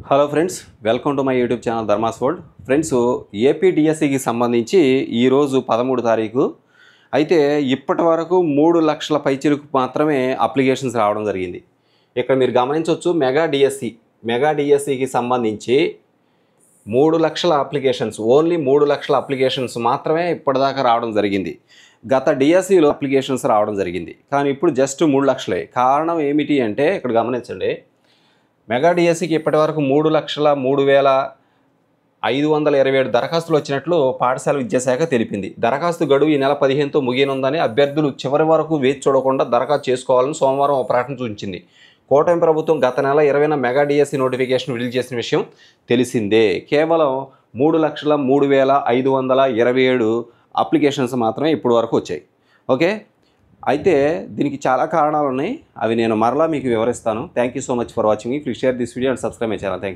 Hello friends, welcome to my YouTube channel Dharma's world. Friends, ఏపీడిఎస్సికి సంబంధించి ఈరోజు 13 తారీఖు అయితే ఇప్పటి వరకు 3 లక్షల పైచిలకు మాత్రమే అప్లికేషన్స్ రావడం జరిగింది. ఇక్కడ మీరు గమనించవచ్చు, మెగా డిఎస్సికి సంబంధించి 3 లక్షల అప్లికేషన్స్, ఓన్లీ 3 లక్షల అప్లికేషన్స్ మాత్రమే ఇప్పటిదాకా రావడం జరిగింది. గత డిఎస్సిలో అప్లికేషన్స్ రావడం జరిగింది, కానీ ఇప్పుడు జస్ట్ 3 లక్షలే. కారణం ఏమిటి అంటే ఇక్కడ గమనించండి, మెగా డిఎస్సికి ఇప్పటి వరకు 3,03,527 దరఖాస్తులు వచ్చినట్లు పాఠశాల విద్యాశాఖ తెలిపింది. దరఖాస్తు గడువు ఈ నెల 15తో ముగియనుందని అభ్యర్థులు చివరి వరకు వేచి చూడకుండా దరఖాస్తు చేసుకోవాలని సోమవారం ఒక ప్రకటన సూచించింది. కూటమి ప్రభుత్వం గత నెల 20న మెగా డిఎస్సి నోటిఫికేషన్ విడుదల చేసిన విషయం తెలిసిందే. కేవలం 3,03,527 అప్లికేషన్స్ మాత్రమే ఇప్పటి వరకు వచ్చాయి. ఓకే, అయితే దీనికి చాలా కారణాలు ఉన్నాయి, అవి నేను మరలా మీకు వివరిస్తాను. Thank you so much for watching. Please share this video and subscribe my channel. Thanks.